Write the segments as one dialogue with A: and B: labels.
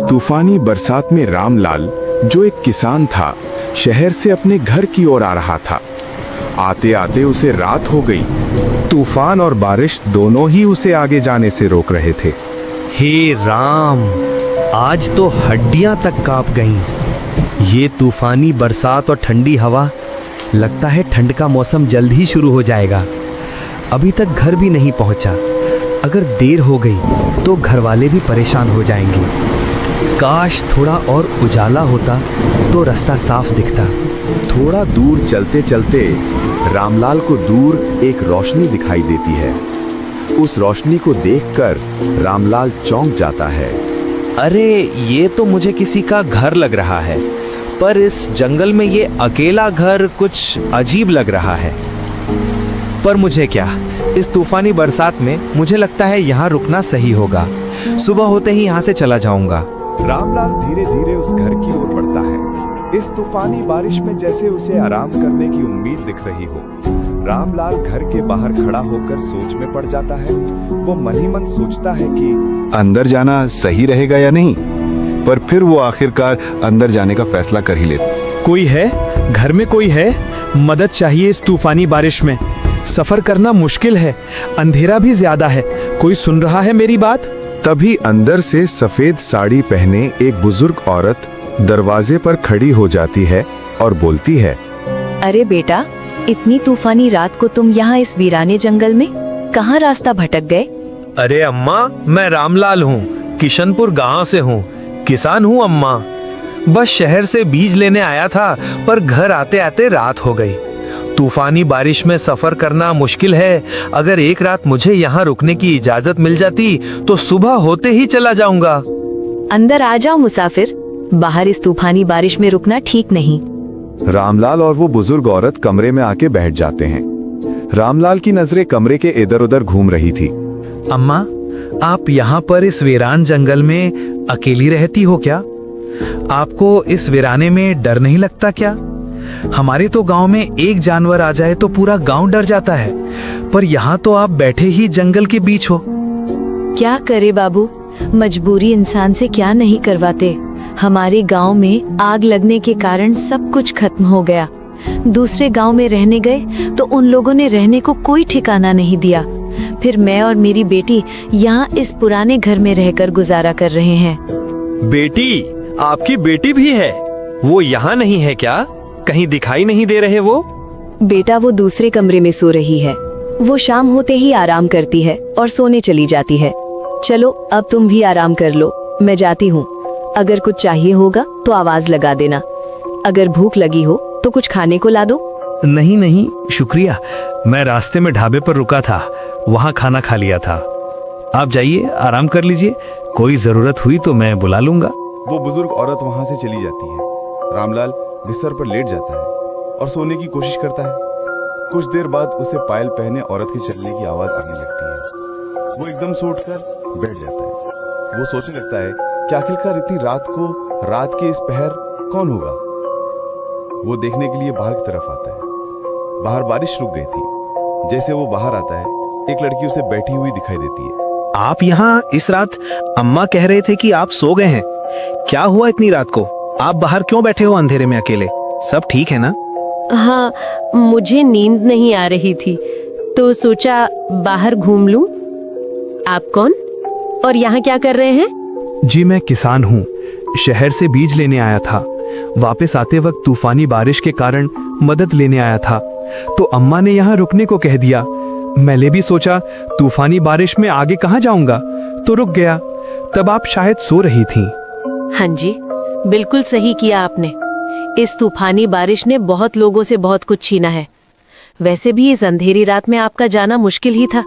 A: तूफानी बरसात में रामलाल, जो एक किसान था, शहर से अपने घर की ओर आ रहा था। आते आते उसे रात हो गई।
B: तूफान और बारिश दोनों ही उसे आगे जाने से रोक रहे थे।
C: हे राम, आज तो हड्डियां तक कांप गईं। ये तूफानी बरसात और ठंडी हवा, लगता है ठंड का मौसम जल्द ही शुरू हो जाएगा। अभी तक घर भी नहीं पहुंचा। अगर देर हो गई तो घर वाले भी परेशान हो जाएंगे। काश थोड़ा और उजाला होता तो रास्ता साफ दिखता।
A: थोड़ा दूर चलते चलते रामलाल को दूर एक रोशनी दिखाई देती है। उस रोशनी को देखकर रामलाल चौंक जाता है।
C: अरे, ये तो मुझे किसी का घर लग रहा है, पर इस जंगल में ये अकेला घर कुछ अजीब लग रहा है। पर मुझे क्या, इस तूफानी बरसात में मुझे लगता है यहाँ रुकना सही होगा। सुबह होते ही यहाँ से चला जाऊंगा।
A: रामलाल धीरे धीरे उस घर की ओर बढ़ता है। इस तूफानी बारिश में जैसे उसे आराम करने की उम्मीद दिख रही हो। रामलाल घर के बाहर खड़ा होकर सोच में पड़ जाता है। वो मन ही मन सोचता है कि
B: अंदर जाना सही रहेगा या नहीं, पर फिर वो आखिरकार अंदर जाने का फैसला कर ही लेता।
D: कोई है? घर में कोई है? मदद चाहिए इस तूफानी बारिश में। सफर करना मुश्किल है, अंधेरा भी ज्यादा है। कोई सुन रहा है मेरी बात?
B: तभी अंदर से सफेद साड़ी पहने एक बुजुर्ग औरत दरवाजे पर खड़ी हो जाती है और बोलती है,
E: अरे बेटा, इतनी तूफानी रात को तुम यहाँ इस वीराने जंगल में कहाँ रास्ता भटक गए?
C: अरे अम्मा, मैं रामलाल हूँ, किशनपुर गांव से हूँ, किसान हूँ अम्मा। बस शहर से बीज लेने आया था, पर घर आते आते रात हो गई। तूफानी बारिश में सफर करना मुश्किल है। अगर एक रात मुझे यहाँ रुकने की इजाजत मिल जाती तो सुबह होते ही चला जाऊंगा।
E: अंदर आ जाओ मुसाफिर, बाहर इस तूफानी बारिश में रुकना ठीक नहीं।
B: रामलाल और वो बुजुर्ग औरत कमरे में आके बैठ जाते हैं। रामलाल की नजरें कमरे के इधर उधर घूम रही थी।
C: अम्मा, आप यहाँ पर इस वीरान जंगल में अकेली रहती हो क्या? आपको इस वीराने में डर नहीं लगता क्या? हमारे तो गांव में एक जानवर आ जाए तो पूरा गांव डर जाता है, पर यहाँ तो आप बैठे ही जंगल के बीच हो।
E: क्या करे बाबू, मजबूरी इंसान से क्या नहीं करवाते। हमारे गांव में आग लगने के कारण सब कुछ खत्म हो गया। दूसरे गांव में रहने गए तो उन लोगों ने रहने को कोई ठिकाना नहीं दिया। फिर मैं और मेरी बेटी यहाँ इस पुराने घर में रहकर गुजारा कर रहे हैं।
C: बेटी? आपकी बेटी भी है? वो यहाँ नहीं है क्या? कहीं दिखाई नहीं दे रहे वो?
E: बेटा वो दूसरे कमरे में सो रही है। वो शाम होते ही आराम करती है और सोने चली जाती है। चलो अब तुम भी आराम कर लो, मैं जाती हूँ। अगर कुछ चाहिए होगा तो आवाज लगा देना। अगर भूख लगी हो तो कुछ खाने को ला दो।
C: नहीं नहीं, शुक्रिया। मैं रास्ते में ढाबे पर रुका था, वहाँ खाना खा लिया था। आप जाइए, आराम कर लीजिए। कोई जरूरत हुई तो मैं बुला लूंगा।
A: वो बुजुर्ग औरत वहां से चली जाती है। रामलाल बिस्तर पर लेट जाता है और सोने की कोशिश करता है। कुछ देर बाद उसे पायल पहने औरत के चलने की आवाज आने लगती है। वो एकदम से उठकर बैठ जाता है। वो सोचने लगता है कि आखिरकार इतनी रात को, रात के इस पहर कौन होगा। वो देखने के लिए बाहर की तरफ आता है। बाहर बारिश रुक गई थी। जैसे वो बाहर आता है, एक लड़की उसे बैठी हुई दिखाई देती है।
C: आप यहाँ इस रात? अम्मा कह रहे थे कि आप सो गए हैं। क्या हुआ इतनी रात को? आप बाहर क्यों बैठे हो अंधेरे में अकेले? सब ठीक है ना?
F: हाँ, मुझे नींद नहीं आ रही थी तो सोचा बाहर घूम लूं। आप कौन और यहाँ क्या कर रहे हैं?
D: जी मैं किसान हूँ, शहर से बीज लेने आया था। वापस आते वक्त तूफानी बारिश के कारण मदद लेने आया था, तो अम्मा ने यहाँ रुकने को कह दिया। मैंने भी सोचा तूफानी बारिश में आगे कहाँ जाऊंगा, तो रुक गया। तब आप शायद सो रही थी।
F: हाँ जी, बिल्कुल सही किया आपने। इस तूफानी बारिश ने बहुत लोगों से बहुत कुछ छीना है। वैसे भी इस अंधेरी रात में आपका जाना मुश्किल ही था।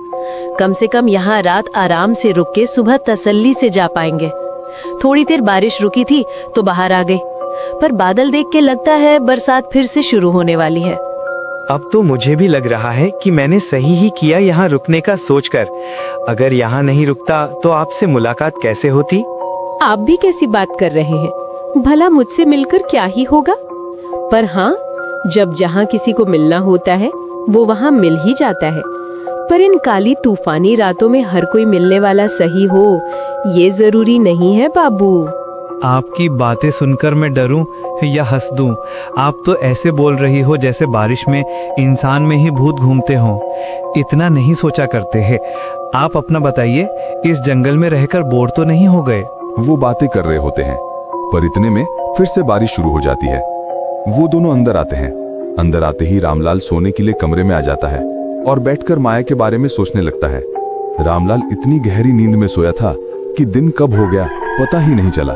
F: कम से कम यहाँ रात आराम से रुक के सुबह तसल्ली से जा पाएंगे। थोड़ी देर बारिश रुकी थी तो बाहर आ गए, पर बादल देख के लगता है बरसात फिर से शुरू होने वाली है।
C: अब तो मुझे भी लग रहा है कि मैंने सही ही किया यहाँ रुकने का सोचकर। अगर यहाँ नहीं रुकता तो आपसे मुलाकात कैसे होती?
F: आप भी कैसी बात कर रहे हैं? भला मुझसे मिलकर क्या ही होगा। पर हाँ, जब जहाँ किसी को मिलना होता है वो वहाँ मिल ही जाता है। पर इन काली तूफानी रातों में हर कोई मिलने वाला सही हो, ये जरूरी नहीं है बाबू।
D: आपकी बातें सुनकर मैं डरूं या हंस दूं। आप तो ऐसे बोल रही हो जैसे बारिश में इंसान में ही भूत घूमते हों। इतना नहीं सोचा करते हैं। आप अपना बताइए, इस जंगल में रहकर बोर तो नहीं हो गए?
A: वो बातें कर रहे होते हैं, पर इतने में फिर से बारिश शुरू हो जाती है। वो दोनों अंदर आते हैं। अंदर आते ही रामलाल सोने के लिए कमरे में आ जाता है और बैठकर माया के बारे में सोचने लगता है। रामलाल इतनी गहरी नींद में सोया था कि दिन कब हो गया पता ही नहीं चला।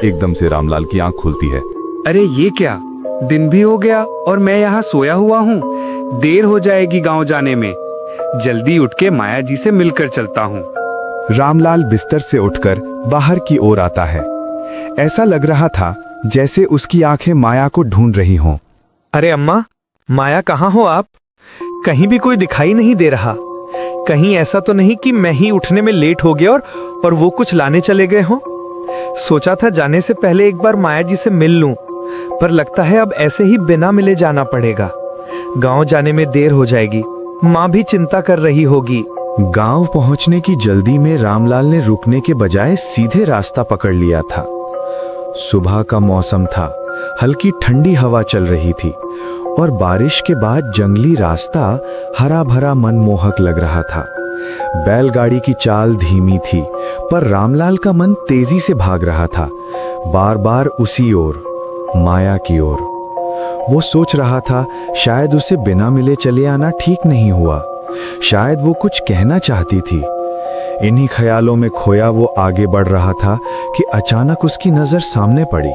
A: एकदम से रामलाल की आंख खुलती है।
D: अरे ये क्या, दिन भी हो गया और मैं यहाँ सोया हुआ हूँ। देर हो जाएगी गांव जाने में। जल्दी उठ के माया जी से मिलकर चलता हूँ।
B: रामलाल बिस्तर से उठकर बाहर की ओर आता है। ऐसा लग रहा था जैसे उसकी आंखें माया को ढूंढ रही हों।
D: अरे अम्मा, माया कहाँ हो आप? कहीं भी कोई दिखाई नहीं दे रहा। कहीं ऐसा तो नहीं कि मैं ही उठने में लेट हो गया और वो कुछ लाने चले गए हों? सोचा था जाने से पहले एक बार माया जी से मिल लूं, पर लगता है अब ऐसे ही बिना मिले जाना पड़ेगा। गांव जाने में देर हो जाएगी। माँ भी चिंता कर रही होगी।
B: गांव पहुंचने की जल्दी में रामलाल ने रुकने के बजाय सीधे रास्ता पकड़ लिया था। सुबह का मौसम था, हल्की ठंडी हवा चल रही थी और बारिश के बाद जंगली रास्ता हरा भरा मनमोहक लग रहा था। बैलगाड़ी की चाल धीमी थी, पर रामलाल का मन तेजी से भाग रहा था, बार बार उसी ओर, माया की ओर। वो सोच रहा था शायद उसे बिना मिले चले आना ठीक नहीं हुआ। शायद वो कुछ कहना चाहती थी। इन्हीं ख्यालों में खोया वो आगे बढ़ रहा था कि अचानक उसकी नजर सामने पड़ी।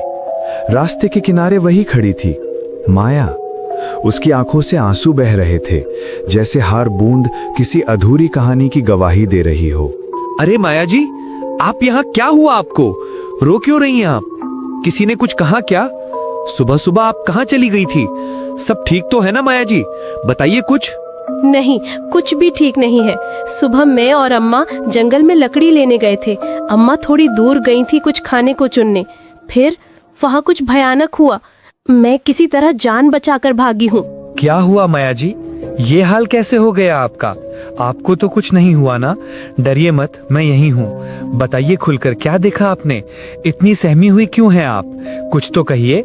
B: रास्ते के किनारे वही खड़ी थी, माया। उसकी आंखों से आंसू बह रहे थे, जैसे हर बूंद किसी अधूरी कहानी की गवाही दे रही हो।
D: अरे माया जी, आप यहाँ क्या हुआ आपको? रो क्यों रही हैं आप? किसी ने कुछ कहा क्या? सुबह सुबह आप कहाँ चली गई थी? सब ठीक तो है ना माया जी? बताइए कुछ।
F: नहीं, कुछ भी ठीक नहीं है। सुबह मैं और अम्मा जंगल में लकड़ी लेने गए थे। अम्मा थोड़ी दूर गई थी कुछ खाने को चुनने। फिर वहाँ कुछ भयानक हुआ। मैं किसी तरह जान बचाकर भागी हूँ।
D: क्या हुआ माया जी? ये हाल कैसे हो गया आपका? आपको तो कुछ नहीं हुआ ना? डरिए मत, मैं यहीं हूँ। बताइए खुलकर, क्या देखा आपने? इतनी सहमी हुई क्यों हैं आप? कुछ तो कहिए।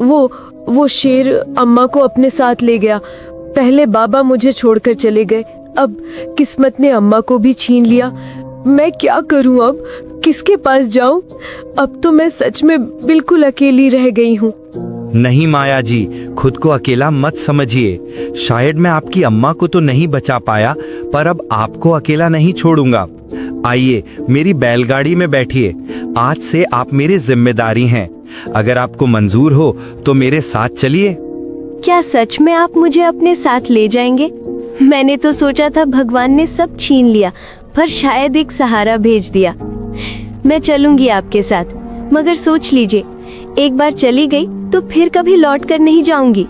G: वो शेर अम्मा को अपने साथ ले गया। पहले बाबा मुझे छोड़कर चले गए, अब किस्मत ने अम्मा को भी छीन लिया। मैं क्या करूं अब? किसके पास जाऊं? अब तो मैं सच में बिल्कुल अकेली रह गई हूं।
C: नहीं माया जी, खुद को अकेला मत समझिए। शायद मैं आपकी अम्मा को तो नहीं बचा पाया, पर अब आपको अकेला नहीं छोड़ूंगा। आइए मेरी बैलगाड़ी में बैठिए। आज से आप मेरी जिम्मेदारी हैं। अगर आपको मंजूर हो तो मेरे साथ चलिए।
E: क्या सच में आप मुझे अपने साथ ले जाएंगे? मैंने तो सोचा था भगवान ने सब छीन लिया, पर शायद एक सहारा भेज दिया। मैं चलूंगी आपके साथ, मगर सोच लीजिए, एक बार चली गई तो फिर कभी लौट कर नहीं जाऊंगी।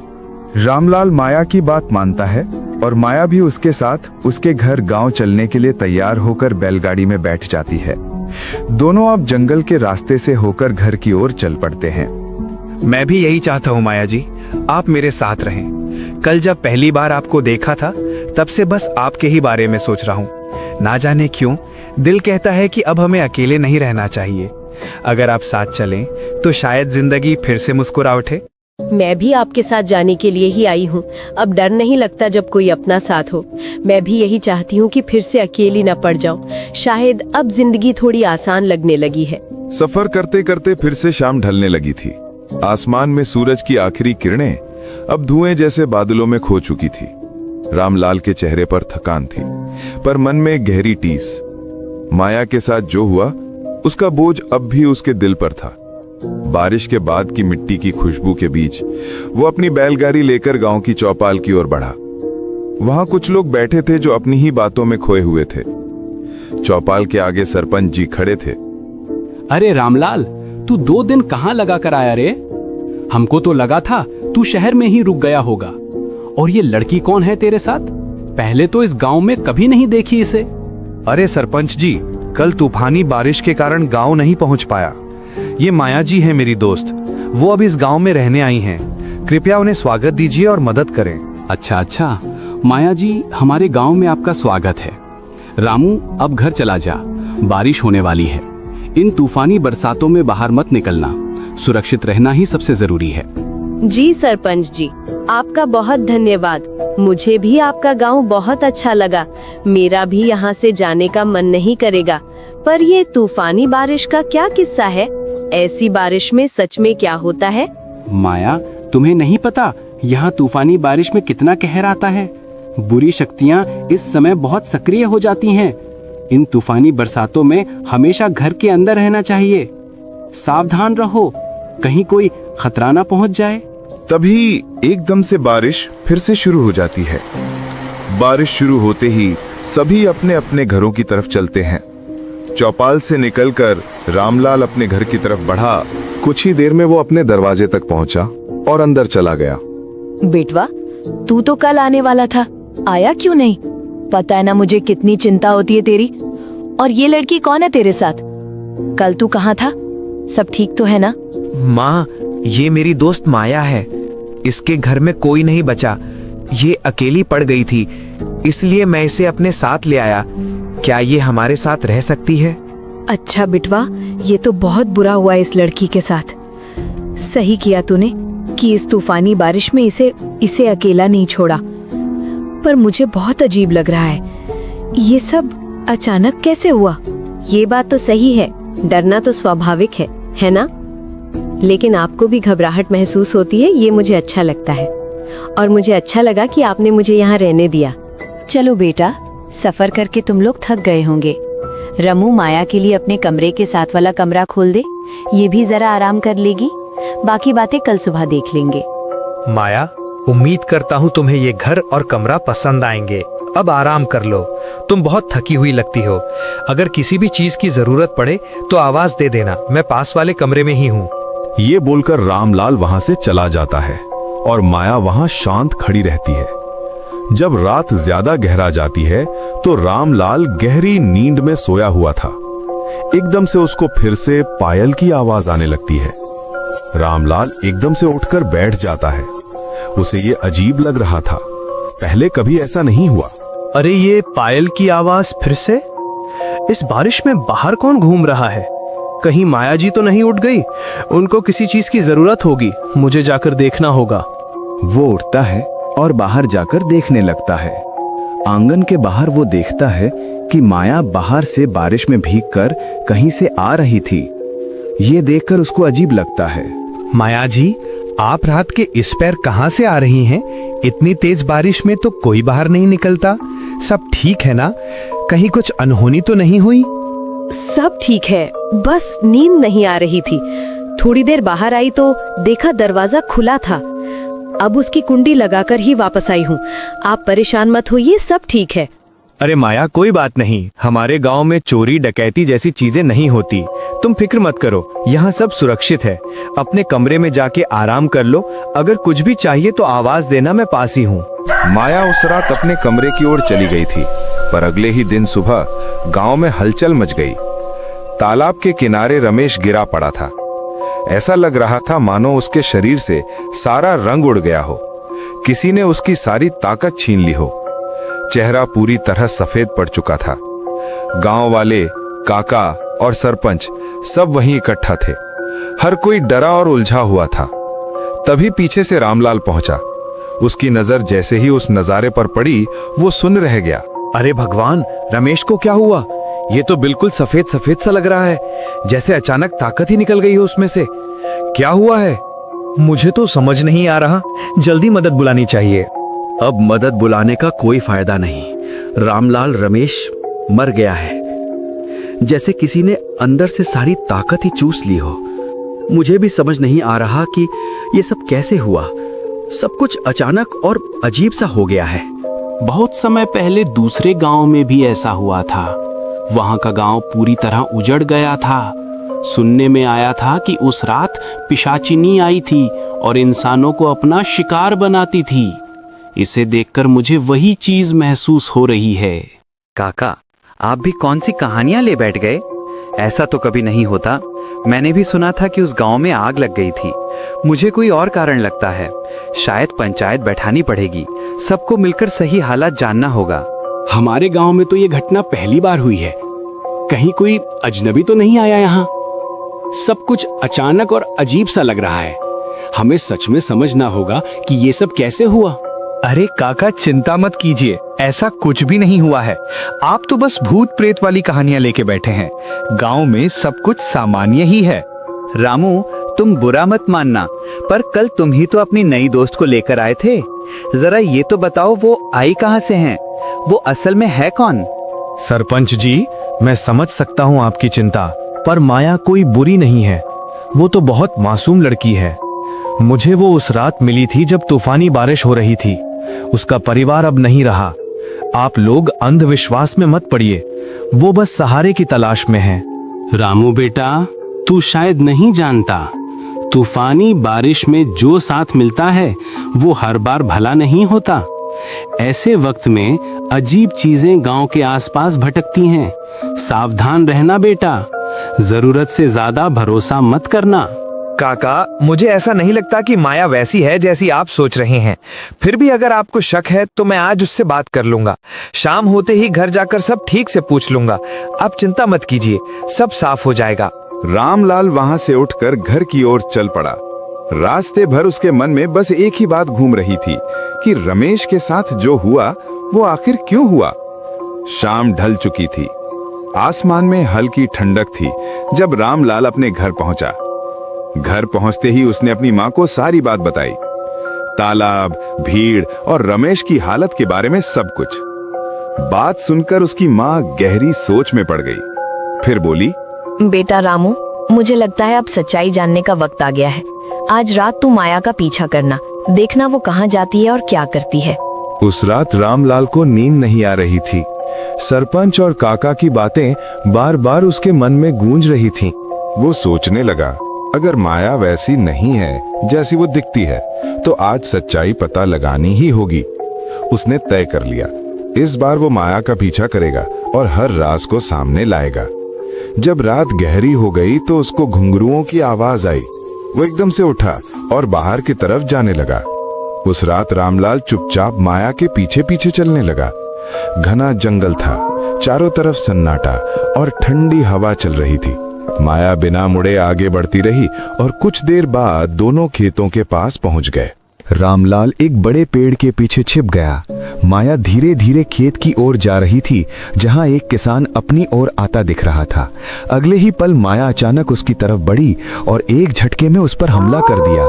B: रामलाल माया की बात मानता है और माया भी उसके साथ उसके घर गांव चलने के लिए तैयार होकर बैलगाड़ी में बैठ जाती है। दोनों अब जंगल के रास्ते से होकर घर की ओर चल पड़ते हैं।
D: मैं भी यही चाहता हूँ माया जी, आप मेरे साथ रहें। कल जब पहली बार आपको देखा था, तब से बस आपके ही बारे में सोच रहा हूँ। ना जाने क्यों दिल कहता है कि अब हमें अकेले नहीं रहना चाहिए। अगर आप साथ चलें तो शायद जिंदगी फिर से मुस्कुरा उठे।
F: मैं भी आपके साथ जाने के लिए ही आई हूँ। अब डर नहीं लगता जब कोई अपना साथ हो। मैं भी यही चाहती हूँ कि फिर से अकेली न पड़ जाऊँ। शायद अब जिंदगी थोड़ी आसान लगने लगी है।
A: सफर करते करते फिर से शाम ढलने लगी थी। आसमान में सूरज की आखिरी किरणें अब धुएं जैसे बादलों में खो चुकी थी। रामलाल के चेहरे पर थकान थी, पर मन में गहरी टीस। माया के साथ जो हुआ उसका बोझ अब भी उसके दिल पर था। बारिश के बाद की मिट्टी की खुशबू के बीच वो अपनी बैलगाड़ी लेकर गांव की चौपाल की ओर बढ़ा। वहां कुछ लोग बैठे थे जो अपनी ही बातों में खोए हुए थे। चौपाल के आगे सरपंच जी खड़े थे।
H: अरे रामलाल, तू 2 दिन कहाँ लगा कर आया रे? हमको तो लगा था तू शहर में ही रुक गया होगा। और ये लड़की कौन है तेरे साथ? पहले तो इस गांव में कभी नहीं देखी इसे।
D: अरे सरपंच जी, कल तूफानी बारिश के कारण गांव नहीं पहुंच पाया। ये माया जी हैं मेरी दोस्त। वो अब इस गांव में रहने आई हैं। कृपया उन्हें स्वागत दीजिए और मदद करें।
H: अच्छा, माया जी, हमारे गांव में आपका स्वागत है। रामू, अब घर चला जा, बारिश होने वाली है। इन तूफानी बरसातों में बाहर मत निकलना। सुरक्षित रहना ही सबसे जरूरी है।
F: जी सरपंच जी, आपका बहुत धन्यवाद। मुझे भी आपका गांव बहुत अच्छा लगा। मेरा भी यहाँ से जाने का मन नहीं करेगा। पर ये तूफानी बारिश का क्या किस्सा है? ऐसी बारिश में सच में क्या होता है?
H: माया, तुम्हें नहीं पता यहाँ तूफानी बारिश में कितना कहर आता है। बुरी शक्तियाँ इस समय बहुत सक्रिय हो जाती हैं। इन तूफानी बरसातों में हमेशा घर के अंदर रहना चाहिए। सावधान रहो, कहीं कोई खतरा ना पहुंच जाए।
A: तभी एकदम से बारिश फिर से शुरू हो जाती है। बारिश शुरू होते ही सभी अपने अपने घरों की तरफ चलते हैं। चौपाल से निकलकर रामलाल अपने घर की तरफ बढ़ा।
B: कुछ ही देर में वो अपने दरवाजे तक पहुंचा और अंदर चला गया।
E: बेटवा, तू तो कल आने वाला था, आया क्यों नहीं? पता है ना मुझे कितनी चिंता होती है तेरी। और ये लड़की कौन है तेरे साथ? कल तू कहाँ था? सब ठीक तो है ना?
C: माँ, ये मेरी दोस्त माया है। इसके घर में कोई नहीं बचा। ये अकेली पड़ गई थी, इसलिए मैं इसे अपने साथ ले आया। क्या ये हमारे साथ रह सकती है?
E: अच्छा बिटवा, ये तो बहुत बुरा हुआ इस लड़की के साथ। सही किया तूने कि इस तूफानी बारिश में इसे अकेला नहीं छोड़ा। पर मुझे बहुत अजीब लग रहा है। ये सब अचानक कैसे हुआ?
F: ये बात तो सही है, डरना तो स्वाभाविक है ना? लेकिन आपको भी घबराहट महसूस होती है, ये मुझे अच्छा लगता है। और मुझे अच्छा लगा कि आपने मुझे यहाँ रहने दिया।
E: चलो बेटा, सफर करके तुम लोग थक गए होंगे। रमू माया के लिए अपने कमरे के साथ वाला कमरा खोल दे, ये भी जरा आराम कर लेगी। बाकी बातें कल सुबह देख लेंगे।
C: माया, उम्मीद करता हूँ तुम्हें ये घर और कमरा पसंद आएंगे। अब आराम कर लो, तुम बहुत थकी हुई लगती हो। अगर किसी भी चीज की जरूरत पड़े तो आवाज दे देना, मैं पास वाले कमरे में ही हूँ।
B: ये बोलकर रामलाल वहां से चला जाता है और माया वहां शांत खड़ी रहती है। जब रात ज्यादा गहरा जाती है तो रामलाल गहरी नींद में सोया हुआ था। एकदम से उसको फिर से पायल की आवाज आने लगती है। रामलाल एकदम से उठकर बैठ जाता है। उसे ये अजीब लग रहा था, पहले कभी ऐसा नहीं हुआ।
D: अरे ये पायल की आवाज फिर से? इस बारिश में बाहर कौन घूम रहा है? कहीं माया जी तो नहीं उठ गई? उनको किसी चीज की जरूरत होगी, मुझे जाकर देखना होगा।
B: वो उठता है और बाहर जाकर देखने लगता है। आंगन के बाहर वो देखता है कि माया बाहर से बारिश में भीगकर कहीं से आ रही थी। ये देखकर उसको अजीब लगता है।
C: माया जी, आप रात के इस पैर कहाँ से आ रही हैं? इतनी तेज बारिश में तो कोई बाहर नहीं निकलता। सब ठीक है ना? कहीं कुछ अनहोनी तो नहीं हुई?
F: सब ठीक है, बस नींद नहीं आ रही थी। थोड़ी देर बाहर आई तो देखा दरवाजा खुला था। अब उसकी कुंडी लगाकर ही वापस आई हूँ। आप परेशान मत होइए, सब ठीक है।
C: अरे माया, कोई बात नहीं। हमारे गांव में चोरी डकैती जैसी चीजें नहीं होती, तुम फिक्र मत करो। यहाँ सब सुरक्षित है। अपने कमरे में जाके आराम कर लो। अगर कुछ भी चाहिए तो आवाज देना, मैं पास ही हूँ।
B: माया उस रात अपने कमरे की ओर चली गई थी, पर अगले ही दिन सुबह गांव में हलचल मच गई। तालाब के किनारे रमेश गिरा पड़ा था। ऐसा लग रहा था मानो उसके शरीर से सारा रंग उड़ गया हो, किसी ने उसकी सारी ताकत छीन ली हो। चेहरा पूरी तरह सफेद पड़ चुका था। गांव वाले, काका और सरपंच सब वहीं इकट्ठा थे। हर कोई डरा और उलझा हुआ था। तभी पीछे से रामलाल पहुंचा। उसकी नजर जैसे ही उस नजारे पर पड़ी, वो सुन रह गया।
C: अरे भगवान, रमेश को क्या हुआ? ये तो बिल्कुल सफेद सफेद सा लग रहा है, जैसे अचानक ताकत ही निकल गई हो उसमें से। क्या हुआ है? मुझे तो समझ नहीं आ रहा। जल्दी मदद बुलानी चाहिए।
I: अब मदद बुलाने का कोई फायदा नहीं। रामलाल, रमेश मर गया है। जैसे किसी ने अंदर से सारी ताकत ही चूस ली हो। मुझे भी समझ नहीं आ रहा कि ये सब कैसे हुआ। सब कुछ अचानक और अजीब सा हो गया है।
H: बहुत समय पहले दूसरे गांव में भी ऐसा हुआ था। वहां का गांव पूरी तरह उजड़ गया था। सुनने में आया था कि उस रात पिशाचिनी आई थी और इंसानों को अपना शिकार बनाती थी। इसे देखकर मुझे वही चीज महसूस हो रही है।
I: काका, आप भी कौन सी कहानियां ले बैठ गए? ऐसा तो कभी नहीं होता। मैंने भी सुना था कि उस गांव में आग लग गई थी। मुझे कोई और कारण लगता है। शायद पंचायत बैठानी पड़ेगी। सबको मिलकर सही हालात जानना होगा।
H: हमारे गांव में तो ये घटना पहली बार हुई है। कहीं कोई अजनबी तो नहीं आया यहाँ? सब कुछ अचानक और अजीब सा लग रहा है। हमें सच में समझना होगा कि ये सब कैसे हुआ।
D: अरे काका, चिंता मत कीजिए, ऐसा कुछ भी नहीं हुआ है। आप तो बस भूत प्रेत वाली कहानियां लेके बैठे हैं। गांव में सब कुछ सामान्य ही है।
J: रामू, तुम बुरा मत मानना, पर कल तुम ही तो अपनी नई दोस्त को लेकर आए थे। जरा ये तो बताओ, वो आई कहाँ से हैं? वो असल में है कौन?
B: सरपंच जी, मैं समझ सकता हूँ आपकी चिंता, पर माया कोई बुरी नहीं है। वो तो बहुत मासूम लड़की है। मुझे वो उस रात मिली थी जब तूफानी बारिश हो रही थी। उसका परिवार अब नहीं रहा। आप लोग अंधविश्वास में मत पड़िए। वो बस सहारे की तलाश में है।
H: रामू बेटा, तू शायद नहीं जानता, तूफानी बारिश में जो साथ मिलता है वो हर बार भला नहीं होता। ऐसे वक्त में अजीब चीजें गांव के आसपास भटकती हैं। सावधान रहना बेटा, जरूरत से ज्यादा भरोसा मत करना।
D: काका, मुझे ऐसा नहीं लगता कि माया वैसी है जैसी आप सोच रहे हैं। फिर भी अगर आपको शक है तो मैं आज उससे बात कर लूंगा। शाम होते ही घर जाकर सब ठीक से पूछ लूंगा। आप चिंता मत कीजिए, सब साफ हो जाएगा।
A: रामलाल वहां से उठकर घर की ओर चल पड़ा। रास्ते भर उसके मन में बस एक ही बात घूम रही थी कि रमेश के साथ जो हुआ वो आखिर क्यों हुआ। शाम ढल चुकी थी। आसमान में हल्की ठंडक थी जब रामलाल अपने घर पहुंचा। घर पहुंचते ही उसने अपनी मां को सारी बात बताई। तालाब, भीड़ और रमेश की हालत के बारे में सब कुछ। बात सुनकर उसकी मां गहरी सोच में पड़ गई। फिर बोली,
E: बेटा रामू, मुझे लगता है अब सच्चाई जानने का वक्त आ गया है। आज रात तू माया का पीछा करना, देखना वो कहाँ जाती है और क्या करती है।
B: उस रात रामलाल को नींद नहीं आ रही थी। सरपंच और काका की बातें बार बार उसके मन में गूंज रही थीं।
A: वो सोचने लगा, अगर माया वैसी नहीं है जैसी वो दिखती है तो आज सच्चाई पता लगानी ही होगी। उसने तय कर लिया, इस बार वो माया का पीछा करेगा और हर राज को सामने लाएगा। जब रात गहरी हो गई तो उसको घुंघरुओं की आवाज आई। वो एकदम से उठा और बाहर की तरफ जाने लगा। उस रात रामलाल चुपचाप माया के पीछे पीछे चलने लगा। घना जंगल था, चारों तरफ सन्नाटा और ठंडी हवा चल रही थी। माया बिना मुड़े आगे बढ़ती रही और कुछ देर बाद दोनों खेतों के पास पहुंच गए।
B: रामलाल एक बड़े पेड़ के पीछे छिप गया। माया धीरे धीरे खेत की ओर जा रही थी जहां एक किसान अपनी ओर आता दिख रहा था। अगले ही पल माया अचानक उसकी तरफ बढ़ी और एक झटके में उस पर हमला कर दिया।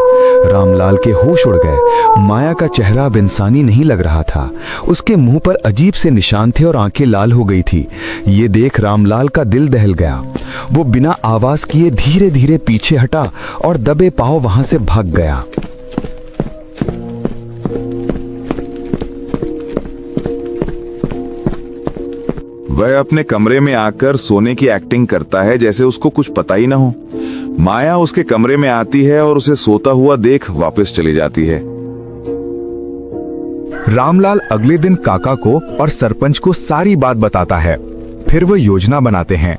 B: रामलाल के होश उड़ गए। माया का चेहरा अब इंसानी नहीं लग रहा था। उसके मुंह पर अजीब से निशान थे और आंखें लाल हो गई थी। ये देख रामलाल का दिल दहल गया। वो बिना आवाज किए धीरे धीरे पीछे हटा और दबे पांव वहां से भाग गया।
A: वह अपने कमरे में आकर सोने की एक्टिंग करता है जैसे उसको कुछ पता ही ना हो। माया उसके कमरे में आती है और उसे सोता हुआ देख वापस चली जाती है।
B: रामलाल अगले दिन काका को और सरपंच को सारी बात बताता है। फिर वो योजना बनाते हैं।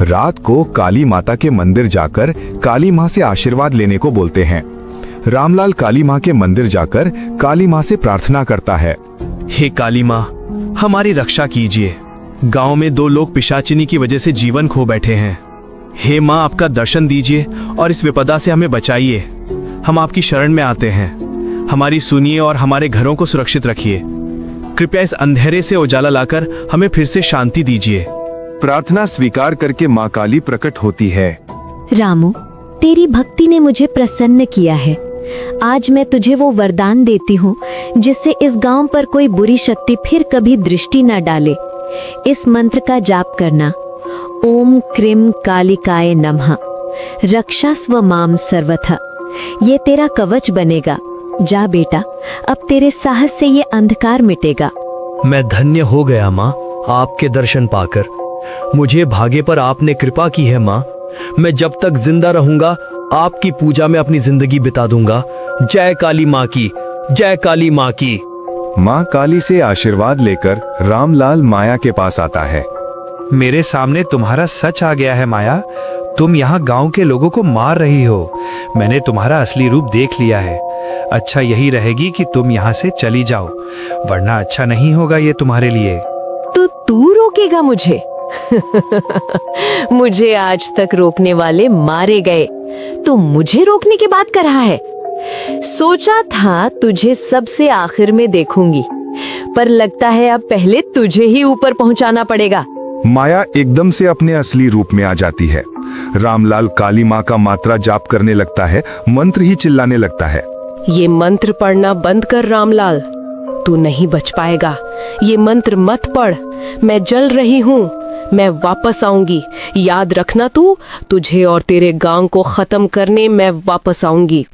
B: रात को काली माता के मंदिर जाकर काली माँ से आशीर्वाद लेने को बोलते हैं। रामलाल काली माँ के मंदिर जाकर काली माँ से प्रार्थना करता है,
D: हे काली माँ, हमारी रक्षा कीजिए। गांव में 2 लोग पिशाचिनी की वजह से जीवन खो बैठे हैं। हे माँ, आपका दर्शन दीजिए और इस विपदा से हमें बचाइए। हम आपकी शरण में आते हैं। हमारी सुनिए और हमारे घरों को सुरक्षित रखिए। कृपया इस अंधेरे से उजाला लाकर हमें फिर से शांति दीजिए।
B: प्रार्थना स्वीकार करके माँ काली प्रकट होती है।
E: रामू, तेरी भक्ति ने मुझे प्रसन्न किया है। आज मैं तुझे वो वरदान देती हूँ जिससे इस गांव पर कोई बुरी शक्ति फिर कभी दृष्टि न डाले। इस मंत्र का जाप करना, ओम क्रीम कालिकाय नमः, रक्षा स्व माम सर्वथा। ये तेरा कवच बनेगा। जा बेटा, अब तेरे साहस से ये अंधकार मिटेगा।
C: मैं धन्य हो गया माँ, आपके दर्शन पाकर। मुझे भाग्य पर आपने कृपा की है माँ। मैं जब तक जिंदा रहूंगा आपकी पूजा में अपनी जिंदगी बिता दूंगा। जय काली माँ की, जय काली माँ की।
B: माँ काली से आशीर्वाद लेकर रामलाल माया के पास आता है।
D: मेरे सामने तुम्हारा सच आ गया है माया। तुम यहाँ गांव के लोगों को मार रही हो। मैंने तुम्हारा असली रूप देख लिया है। अच्छा यही रहेगी कि तुम यहाँ से चली जाओ, वरना अच्छा नहीं होगा ये तुम्हारे लिए।
G: तो तू रोकेगा मुझे?
F: मुझे आज तक रोकने वाले मारे गए, तो मुझे रोकने की बात कर रहा है। सोचा था तुझे सबसे आखिर में देखूंगी, पर लगता है अब पहले तुझे ही ऊपर पहुंचाना पड़ेगा।
B: माया एकदम से अपने असली रूप में आ जाती है। रामलाल काली माँ का मात्रा जाप करने लगता है, मंत्र ही चिल्लाने लगता है।
F: ये मंत्र पढ़ना बंद कर रामलाल, तू नहीं बच पाएगा। ये मंत्र मत पढ़, मैं जल रही हूँ, मैं वापस आऊंगी। याद रखना, तुझे और तेरे गांव को खत्म करने मैं वापस आऊंगी।